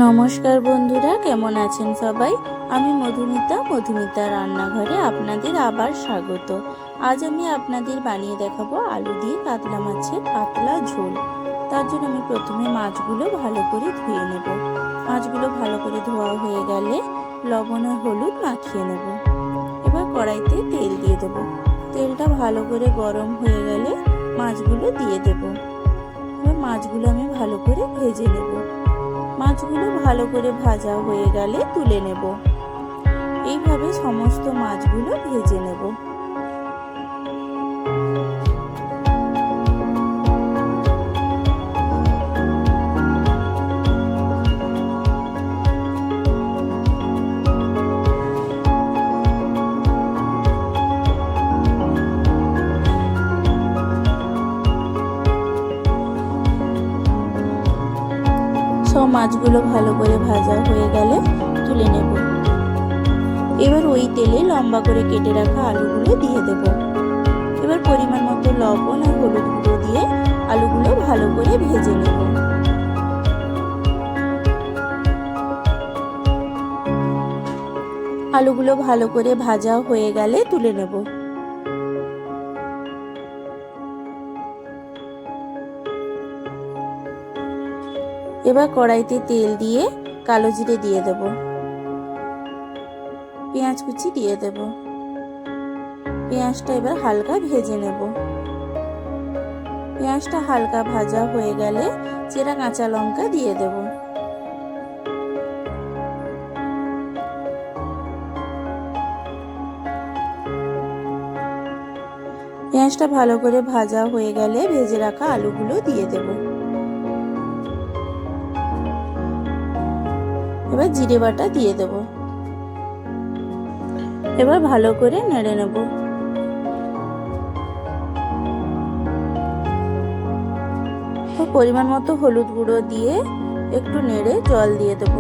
নমস্কার বন্ধুরা, কেমন আছেন সবাই? আমি মধুমিতা রান্নাঘরে আপনাদের আবার স্বাগত। আজ আমি আপনাদের বানিয়ে দেখাবো আলু দিয়ে কাতলা মাছের পাতলা ঝোল। তার জন্য আমি প্রথমে মাছগুলো ভালো করে ধুয়ে নেব। মাছগুলো ভালো করে ধোয়া হয়ে গেলে লবণ আর হলুদ মাখিয়ে নেব। এবার কড়াইতে তেল দিয়ে দেব। তেলটা ভালো করে গরম হয়ে গেলে মাছগুলো দিয়ে দেব। এবার মাছগুলো আমি ভালো করে ভেজে নেব। মাছগুলো ভালো করে ভাজা হয়ে গেলে তুলে নেব। এইভাবে সমস্ত মাছগুলো ভেজে নেব। সব মাছগুলো ভালো করে ভাজা হয়ে গেলে তুলে নেব। এবার ওই তেলে লম্বা করে কেটে রাখা আলুগুলো দিয়ে দেব। এবার পরিমাণ মতো লবণ আর হলুদ গুঁড়ো দিয়ে আলুগুলো ভালো করে ভেজে নেব। আলুগুলো ভালো করে ভাজা হয়ে গেলে তুলে নেব। এবার কড়াইতে তেল দিয়ে কালো জিরে দিয়ে দেব। পেঁয়াজ কুচি দিয়ে দেব। পেঁয়াজটা এবার হালকা ভেজে নেব। পেঁয়াজটা হালকা ভাজা হয়ে গেলে চেরা কাঁচা লঙ্কা দিয়ে দেব। পেঁয়াজটা ভালো করে ভাজা হয়ে গেলে ভেজে রাখা আলুগুলো দিয়ে দেব। এবার জিরে বাটা দিয়ে দেব। এবার ভালো করে নেড়ে নেব। পরিমাণ মতো হলুদ গুঁড়ো দিয়ে একটু নেড়ে জল দিয়ে দেব।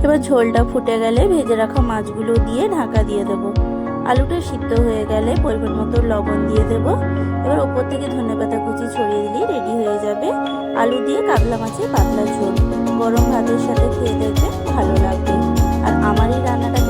এবার ঝোলটা ফুটে গেলে ভেজে রাখা মাছগুলো দিয়ে ঢাকা দিয়ে দেব। আলুটা সিদ্ধ হয়ে গেলে পরিমাণ মতো লবণ দিয়ে দেব। এবার ওপর থেকে ধনেপাতা কুচি ছড়িয়ে দিলেই রেডি হয়ে যাবে আলু দিয়ে কাতলা মাছের পাতলা ঝোল। গরম ভাতের সাথে খেয়ে দেখবেন, ভালো লাগবে। আর আমার এই রান্নাটা